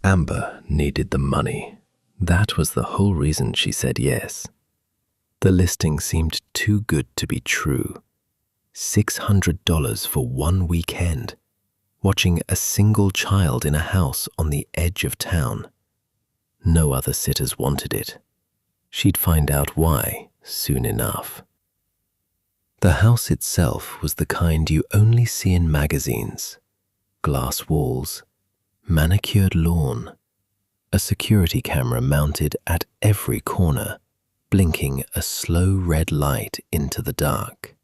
Amber needed the money. That was the whole reason she said yes. The listing seemed too good to be true. $600 for one weekend, watching a single child in a house on the edge of town. No other sitters wanted it. She'd find out why soon enough. The house itself was the kind you only see in magazines. Glass walls, manicured lawn, a security camera mounted at every corner, blinking a slow red light into the dark.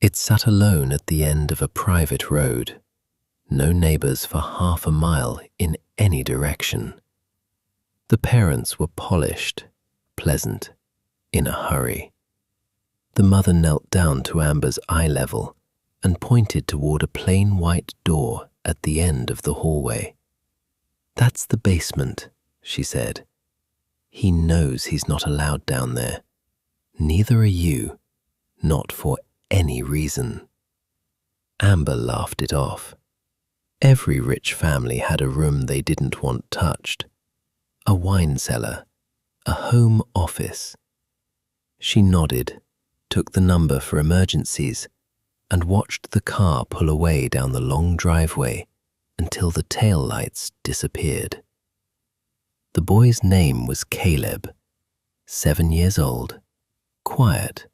It sat alone at the end of a private road, no neighbors for half a mile in any direction. The parents were polished, pleasant, in a hurry. The mother knelt down to Amber's eye level and pointed toward a plain white door at the end of the hallway. "That's the basement," she said. "He knows he's not allowed down there. Neither are you, not for any reason." Amber laughed it off. Every rich family had a room they didn't want touched. A wine cellar, a home office. She nodded, took the number for emergencies, and watched the car pull away down the long driveway until the tail lights disappeared. The boy's name was Caleb, 7 years old, quiet,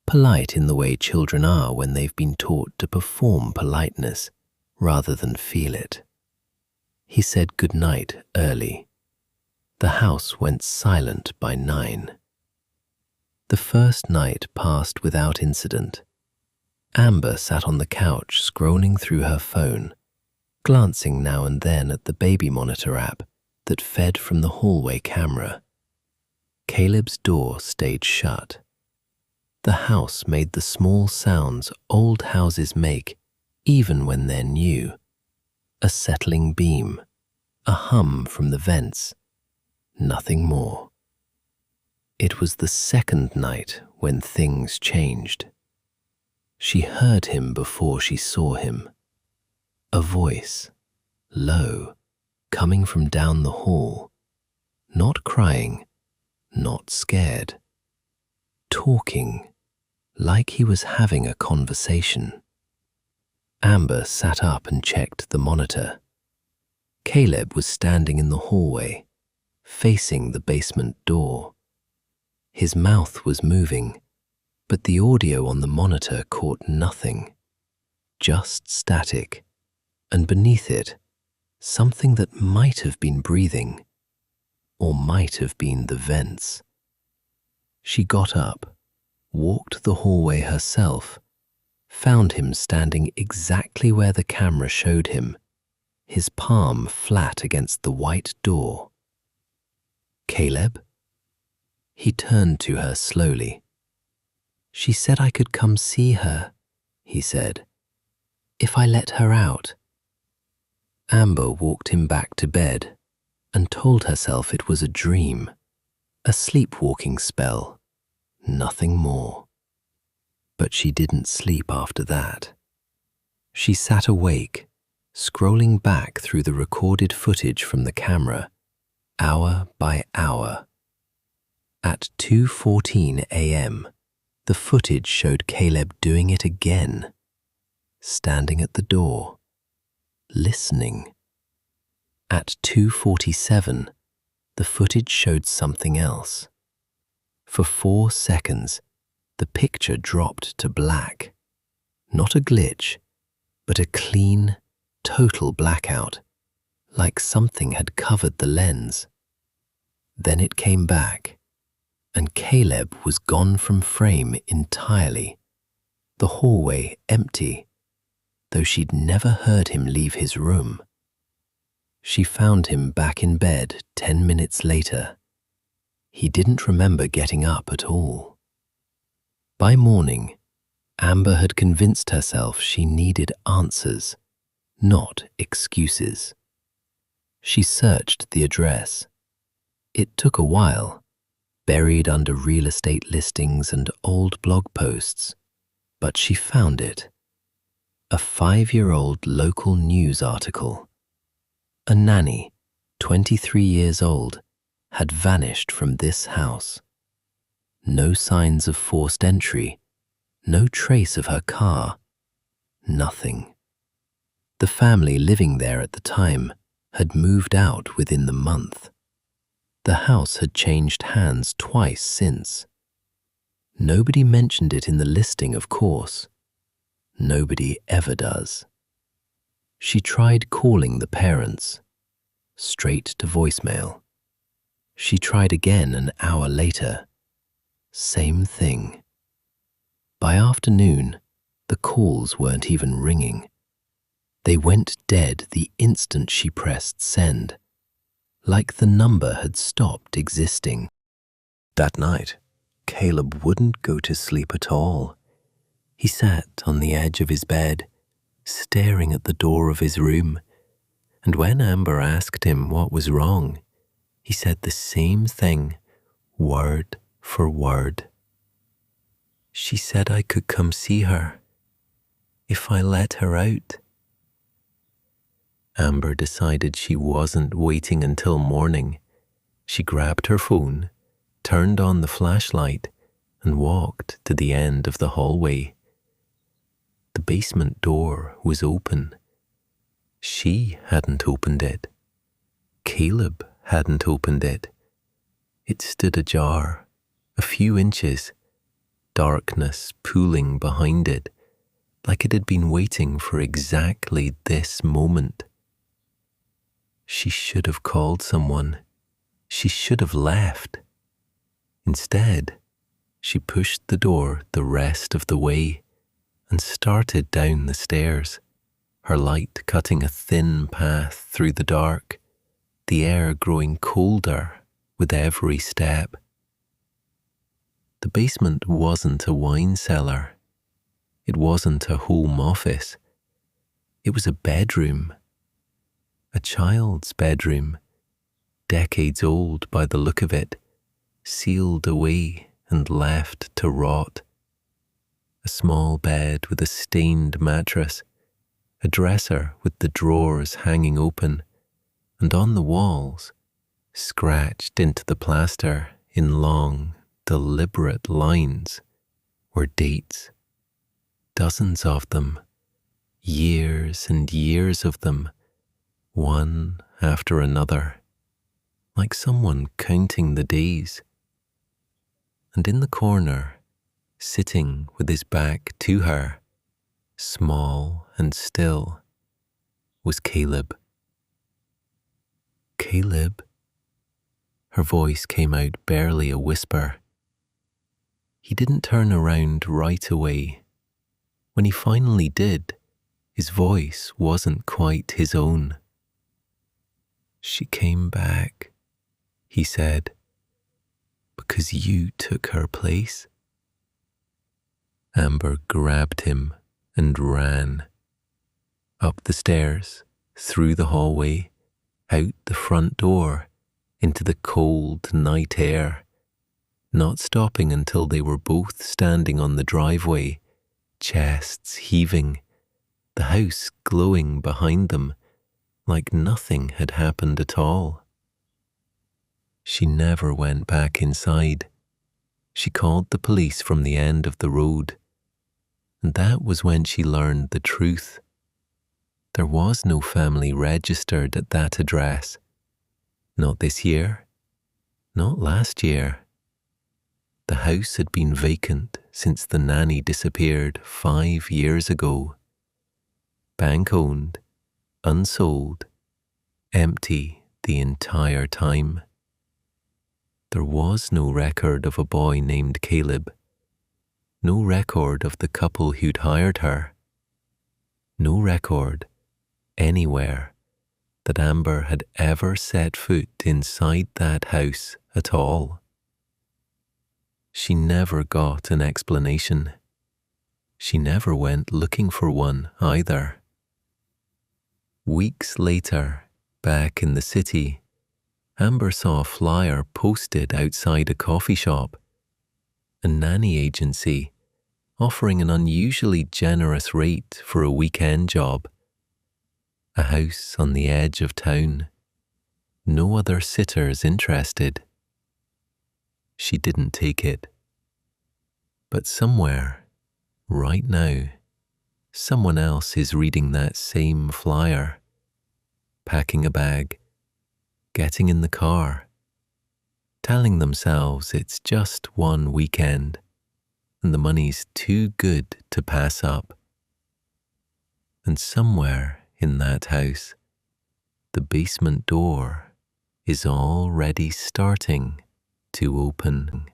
polite in the way children are when they've been taught to perform politeness rather than feel it. He said goodnight early. The house went silent by 9. The first night passed without incident. Amber sat on the couch scrolling through her phone, glancing now and then at the baby monitor app that fed from the hallway camera. Caleb's door stayed shut. The house made the small sounds old houses make even when they're new. A settling beam, a hum from the vents, nothing more. It was the second night when things changed. She heard him before she saw him. A voice, low, coming from down the hall, not crying, not scared, talking, like he was having a conversation. Amber sat up and checked the monitor. Caleb was standing in the hallway, facing the basement door. His mouth was moving, but the audio on the monitor caught nothing, just static, and beneath it, something that might have been breathing, or might have been the vents. She got up, walked the hallway herself, found him standing exactly where the camera showed him, his palm flat against the white door. "Caleb?" He turned to her slowly. "She said I could come see her," he said, "if I let her out." Amber walked him back to bed and told herself it was a dream, a sleepwalking spell, nothing more. But she didn't sleep after that. She sat awake, scrolling back through the recorded footage from the camera, hour by hour. At 2:14 a.m., the footage showed Caleb doing it again, standing at the door, listening. At 2:47, the footage showed something else. For 4 seconds, the picture dropped to black. Not a glitch, but a clean, total blackout, like something had covered the lens. Then it came back, and Caleb was gone from frame entirely, the hallway empty, though she'd never heard him leave his room. She found him back in bed 10 minutes later. He didn't remember getting up at all. By morning, Amber had convinced herself she needed answers, not excuses. She searched the address. It took a while, buried under real estate listings and old blog posts, but she found it. A 5-year-old local news article. A nanny, 23 years old, had vanished from this house. No signs of forced entry, no trace of her car, nothing. The family living there at the time had moved out within the month. The house had changed hands twice since. Nobody mentioned it in the listing, of course. Nobody ever does. She tried calling the parents, straight to voicemail. She tried again an hour later. Same thing. By afternoon, the calls weren't even ringing. They went dead the instant she pressed send, like the number had stopped existing. That night, Caleb wouldn't go to sleep at all. He sat on the edge of his bed, staring at the door of his room, and when Amber asked him what was wrong, he said the same thing, word for word. She said I could come see her, if I let her out. Amber decided she wasn't waiting until morning. She grabbed her phone, turned on the flashlight, and walked to the end of the hallway. The basement door was open. She hadn't opened it. Caleb hadn't opened it. It stood ajar, a few inches, darkness pooling behind it, like it had been waiting for exactly this moment. She should have called someone. She should have left. Instead, she pushed the door the rest of the way and started down the stairs, her light cutting a thin path through the dark, the air growing colder with every step. The basement wasn't a wine cellar. It wasn't a home office. It was a bedroom. A child's bedroom, decades old by the look of it, sealed away and left to rot. A small bed with a stained mattress, a dresser with the drawers hanging open, and on the walls, scratched into the plaster in long, deliberate lines, were dates. Dozens of them, years and years of them, one after another, like someone counting the days. And in the corner, sitting with his back to her, small and still, was Caleb. Caleb? Her voice came out barely a whisper. He didn't turn around right away. When he finally did, his voice wasn't quite his own. She came back, he said, because you took her place. Amber grabbed him and ran. Up the stairs, through the hallway, out the front door, into the cold night air, not stopping until they were both standing on the driveway, chests heaving, the house glowing behind them, like nothing had happened at all. She never went back inside. She called the police from the end of the road, and that was when she learned the truth. There was no family registered at that address. Not this year, not last year. The house had been vacant since the nanny disappeared 5 years ago. Bank-owned, unsold, empty the entire time. There was no record of a boy named Caleb, no record of the couple who'd hired her, no record anywhere that Amber had ever set foot inside that house at all. She never got an explanation. She never went looking for one either. Weeks later, back in the city, Amber saw a flyer posted outside a coffee shop, a nanny agency offering an unusually generous rate for a weekend job, a house on the edge of town. No other sitters interested. She didn't take it. But somewhere, right now, someone else is reading that same flyer, packing a bag, getting in the car, telling themselves it's just one weekend and the money's too good to pass up. And somewhere in that house, the basement door is already starting to open.